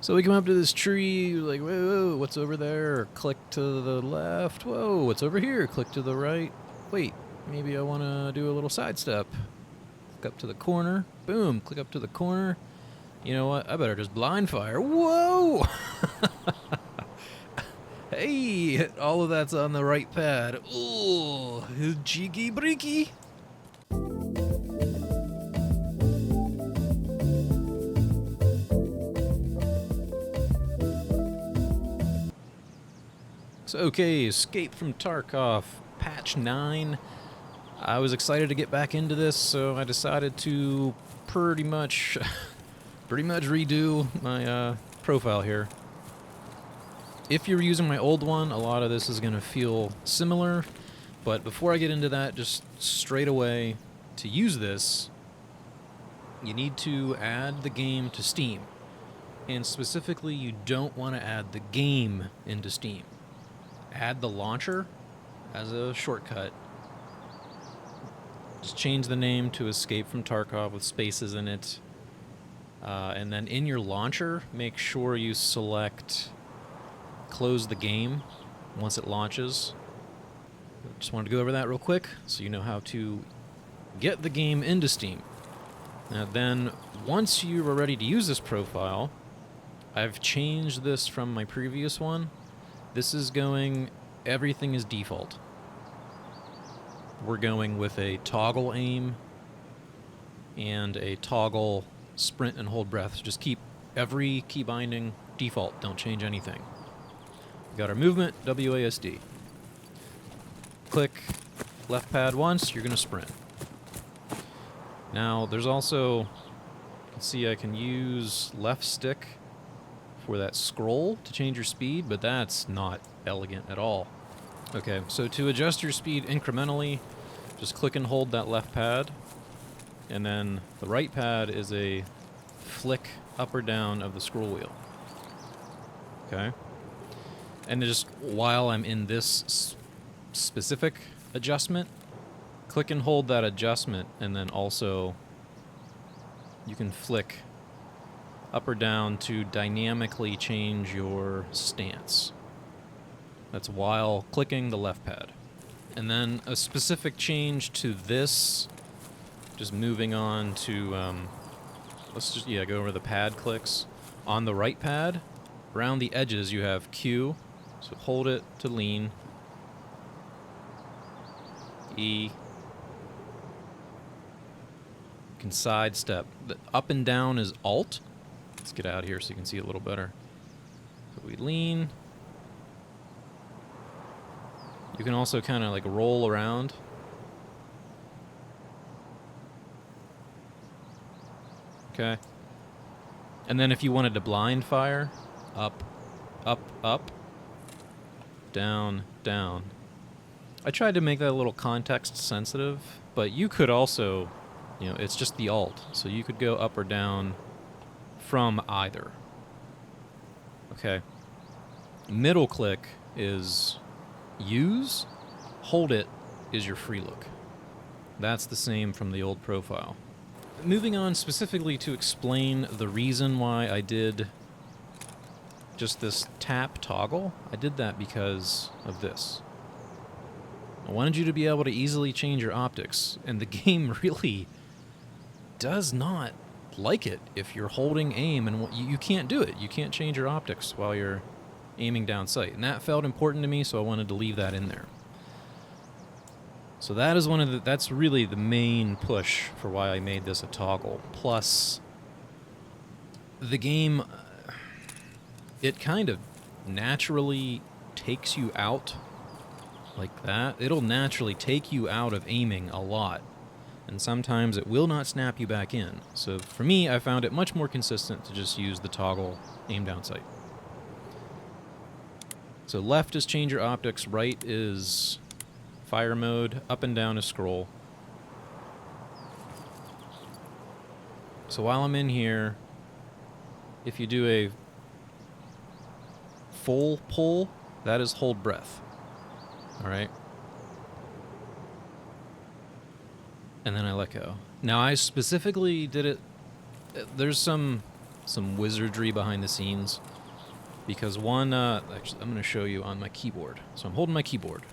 So we come up to this tree, like, whoa, what's over there? Click to the left. Whoa, what's over here? Click to the right. Wait, maybe I want to do a little sidestep. Click up to the corner. Boom, click up to the corner. You know what? I better just blind fire. Whoa! Hey, all of that's on the right pad. Ooh, Cheeki Breeki. So, okay, Escape from Tarkov, patch 9. I was excited to get back into this, so I decided to pretty much redo my profile here. If you're using my old one, a lot of this is going to feel similar, but before I get into that, just straight away, to use this, you need to add the game to Steam. And specifically, you don't want to add the game into Steam. Add the launcher as a shortcut. Just change the name to Escape from Tarkov with spaces in it. And then in your launcher, make sure you select close the game once it launches. Just wanted to go over that real quick so you know how to get the game into Steam. Now then, once you are ready to use this profile, I've changed this from my previous one. This is going, everything is default. We're going with a toggle aim and a toggle sprint and hold breath. Just keep every key binding default, don't change anything. We got our movement, WASD. Click left pad once, you're going to sprint. Now there's also, you can see I can use left stick for that scroll to change your speed, but that's not elegant at all. Okay, so to adjust your speed incrementally, just click and hold that left pad, and then the right pad is a flick up or down of the scroll wheel. Okay? And just while I'm in this specific adjustment, click and hold that adjustment, and then also you can flick up or down to dynamically change your stance. That's while clicking the left pad. And then a specific change to this, just moving on to, let's just, go over the pad clicks. On the right pad, around the edges you have Q, so hold it to lean, E, you can sidestep. The up and down is Alt. Let's get out here so you can see it a little better. So we lean. You can also kind of like roll around. Okay. And then if you wanted to blind fire, up, up, up, down, down. I tried to make that a little context sensitive, but you could also, it's just the Alt, so you could go up or down from either. Okay. Middle click is use, hold it is your free look. That's the same from the old profile. Moving on specifically to explain the reason why I did just this tap toggle, I did that because of this. I wanted you to be able to easily change your optics, and the game really does not like it if you're holding aim, and you can't do it. You can't change your optics while you're aiming down sight, and that felt important to me, so I wanted to leave that in there. So that is that's really the main push for why I made this a toggle. Plus, the game, it kind of naturally takes you out like that. It'll naturally take you out of aiming a lot, and sometimes it will not snap you back in. So for me, I found it much more consistent to just use the toggle aim down sight. So left is change your optics, right is fire mode, up and down is scroll. So while I'm in here, if you do a full pull, that is hold breath. Alright? And then I let go. Now I specifically did it, there's some some wizardry behind the scenes. Because one, actually, I'm going to show you on my keyboard. So I'm holding my keyboard.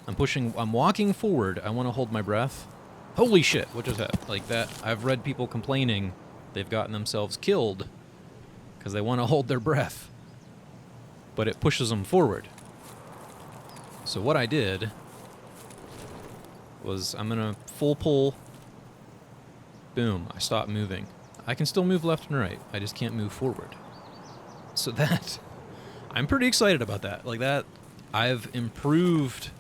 I'm walking forward. I want to hold my breath. Holy shit, what just happened? Like that, I've read people complaining they've gotten themselves killed because they want to hold their breath. But it pushes them forward. So what I did was I'm going to full pull. Boom, I stopped moving. I can still move left and right. I just can't move forward. So that, I'm pretty excited about that. Like that, I've improved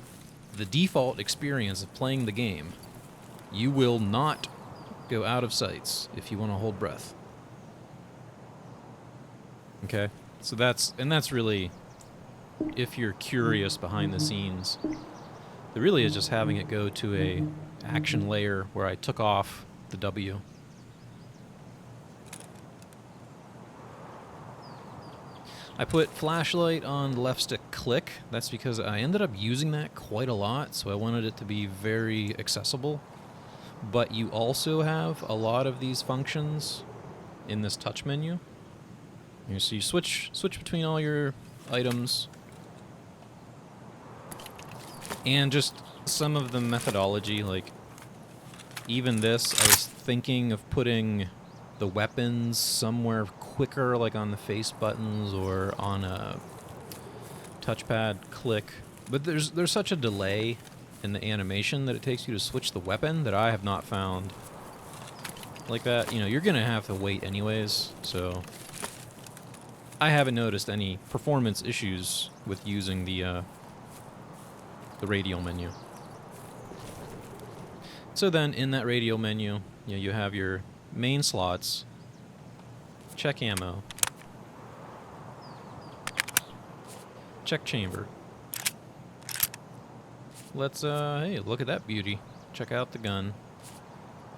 the default experience of playing the game. You will not go out of sights if you want to hold breath. Okay? So that's really, if you're curious behind the scenes, it really is just having it go to a action layer where I took off the W. I put flashlight on left stick click. That's because I ended up using that quite a lot, so I wanted it to be very accessible. But you also have a lot of these functions in this touch menu. So you switch between all your items. And just some of the methodology, like even this, I was thinking of putting the weapons somewhere quicker, like on the face buttons or on a touchpad click. But there's such a delay in the animation that it takes you to switch the weapon that I have not found like that. You know, you're gonna have to wait anyways, so I haven't noticed any performance issues with using the radial menu. So then in that radial menu, you know, you have your main slots, check ammo, check chamber. Let's, hey, look at that beauty. Check out the gun.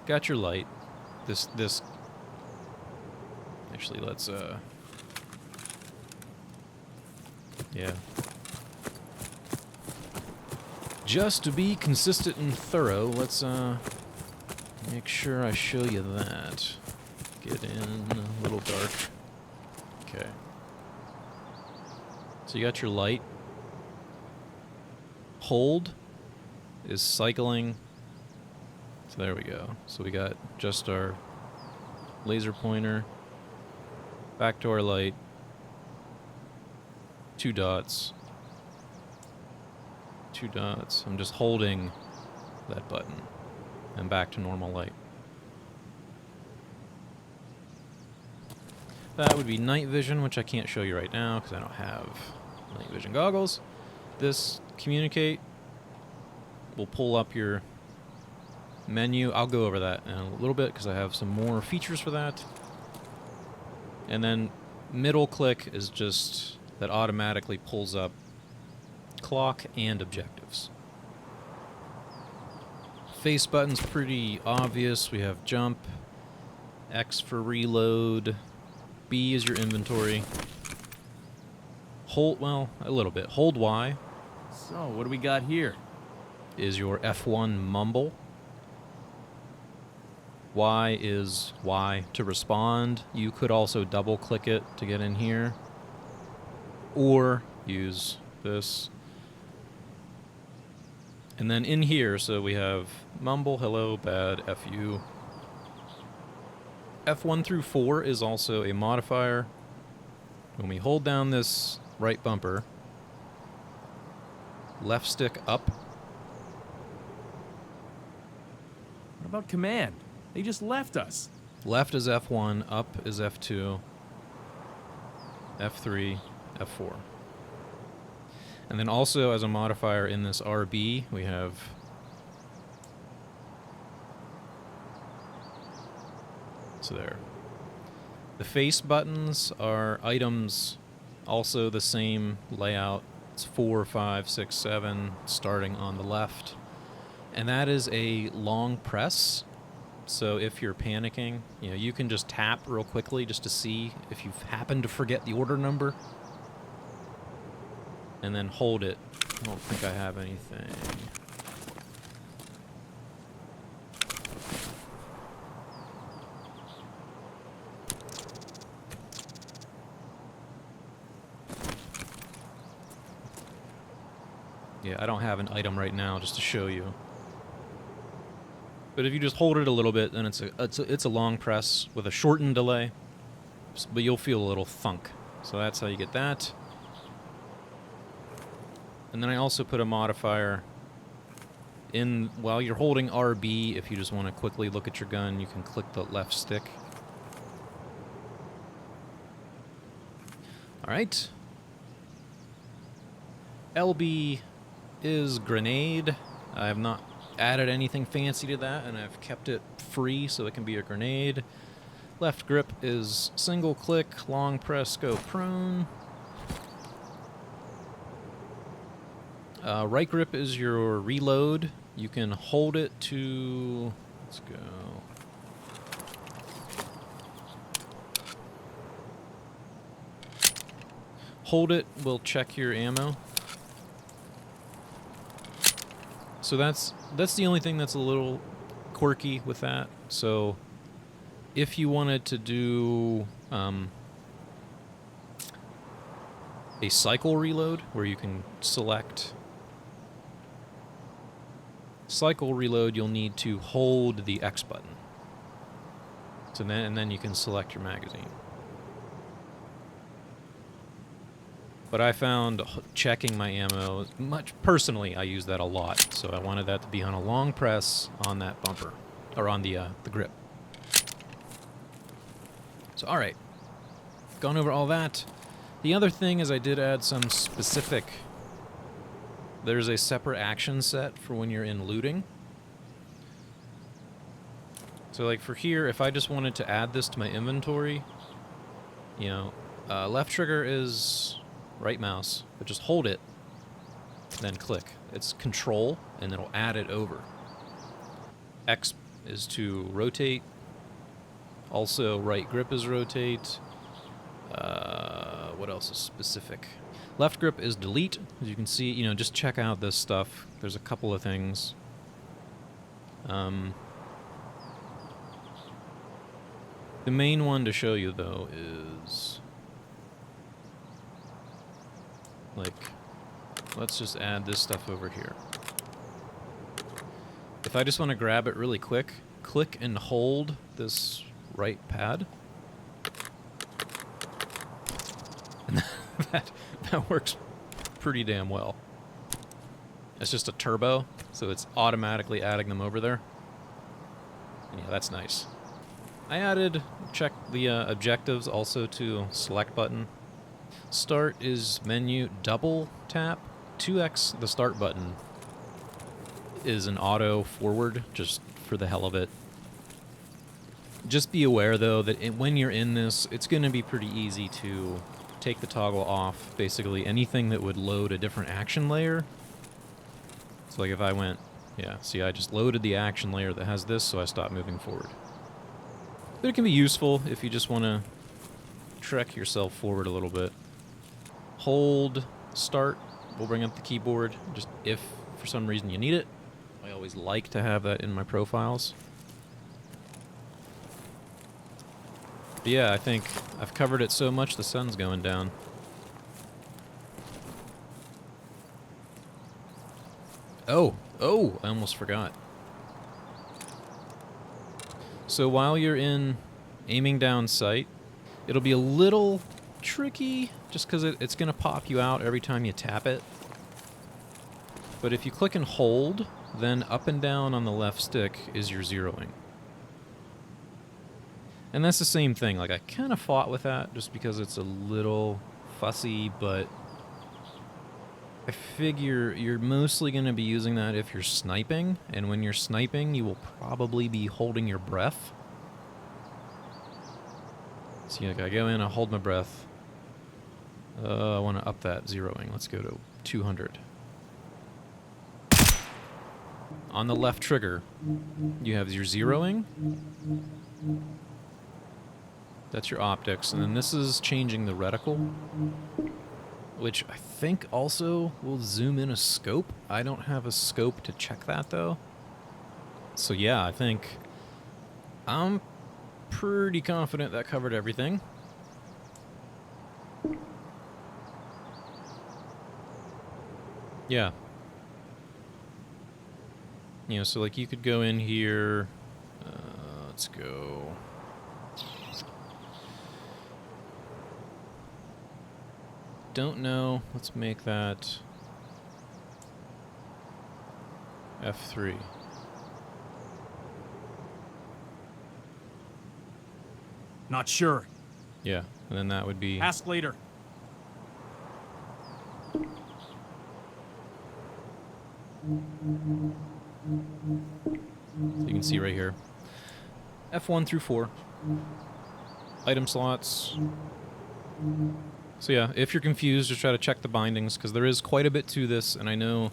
Got your light. This, actually, let's, yeah. Just to be consistent and thorough, let's, make sure I show you that. Get in a little dark. Okay. So you got your light. Hold is cycling. So there we go. So we got just our laser pointer. Back to our light. 2 dots. 2 dots. I'm just holding that button. And back to normal light. That would be night vision, which I can't show you right now because I don't have night vision goggles. This communicate will pull up your menu. I'll go over that in a little bit because I have some more features for that. And then middle click is just that automatically pulls up clock and objectives. Face button's pretty obvious. We have jump, X for reload, B is your inventory. Hold, well, a little bit. Hold Y. So, what do we got here? Is your F1 mumble. Y is Y to respond. You could also double click it to get in here. Or use this. And then in here, so we have mumble, hello, bad, FU. F1 through 4 is also a modifier. When we hold down this right bumper, left stick up. What about command? They just left us. Left is F1, up is F2, F3, F4. And then also as a modifier in this RB, we have so there. The face buttons are items, also the same layout. It's 4, 5, 6, 7, starting on the left. And that is a long press. So if you're panicking, you know, you can just tap real quickly just to see if you happen to forget the order number. And then hold it. I don't think I have anything. Yeah, I don't have an item right now just to show you. But if you just hold it a little bit, then it's a long press with a shortened delay, but you'll feel a little thunk. So that's how you get that. And then I also put a modifier in while you're holding RB. If you just want to quickly look at your gun, you can click the left stick. All right. LB is grenade. I have not added anything fancy to that, and I've kept it free so it can be a grenade. Left grip is single click, long press, go prone. Right grip is your reload. You can hold it to... Let's go. Hold it will check your ammo. So that's the only thing that's a little quirky with that. So if you wanted to do a cycle reload where you can select cycle reload, you'll need to hold the X button. So then you can select your magazine. But I found checking my ammo, personally, I use that a lot. So I wanted that to be on a long press on that bumper, or on the grip. So, all right. Gone over all that. The other thing is I did add some specific... There's a separate action set for when you're in looting. So like for here, if I just wanted to add this to my inventory, you know, left trigger is right mouse, but just hold it, then click. It's control, and it'll add it over. X is to rotate. Also, right grip is rotate. What else is specific? Left grip is delete. As you can see, you know, just check out this stuff. There's a couple of things. The main one to show you, though, is... like, let's just add this stuff over here. If I just want to grab it really quick, click and hold this right pad. And that works pretty damn well. It's just a turbo, so it's automatically adding them over there. And yeah, that's nice. I check the objectives also to select button. Start is menu, double tap. 2x the start button is an auto forward, just for the hell of it. Just be aware, though, that when you're in this, it's going to be pretty easy to take the toggle off. Basically, anything that would load a different action layer. So like if I went, yeah, see, I just loaded the action layer that has this, so I stopped moving forward. But it can be useful if you just want to trek yourself forward a little bit. Hold start will bring up the keyboard, just if for some reason you need it. I always like to have that in my profiles. But yeah, I think I've covered it so much the sun's going down. Oh, I almost forgot. So while you're in aiming down sight, it'll be a little tricky just because it's going to pop you out every time you tap it. But if you click and hold, then up and down on the left stick is your zeroing. And that's the same thing. Like, I kind of fought with that just because it's a little fussy, but I figure you're mostly going to be using that if you're sniping, and when you're sniping, you will probably be holding your breath. See, like I go in, I hold my breath. I want to up that zeroing. Let's go to 200. On the left trigger, you have your zeroing. That's your optics, and then this is changing the reticle, which I think also will zoom in a scope. I don't have a scope to check that, though. So yeah, I think I'm pretty confident that covered everything. Yeah. You know, so like you could go in here. Let's go. Don't know. Let's make that F3. Not sure. Yeah, and then that would be... Ask later. So you can see right here. F1 through 4. Item slots. So yeah, if you're confused, just try to check the bindings, because there is quite a bit to this, and I know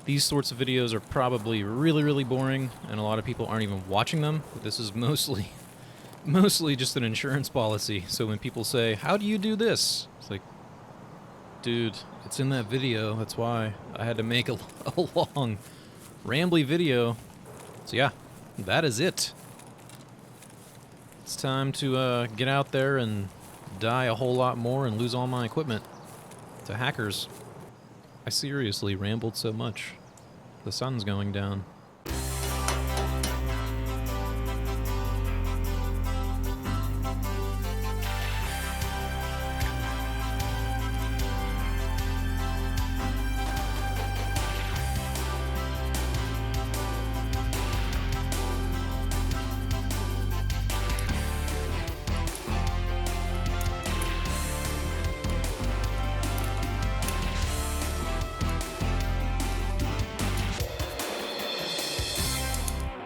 these sorts of videos are probably really, really boring, and a lot of people aren't even watching them, but this is mostly just an insurance policy. So when people say, how do you do this? It's like, dude, it's in that video, that's why I had to make a long, rambly video. So yeah, that is it. It's time to get out there and die a whole lot more and lose all my equipment to hackers. I seriously rambled so much. The sun's going down.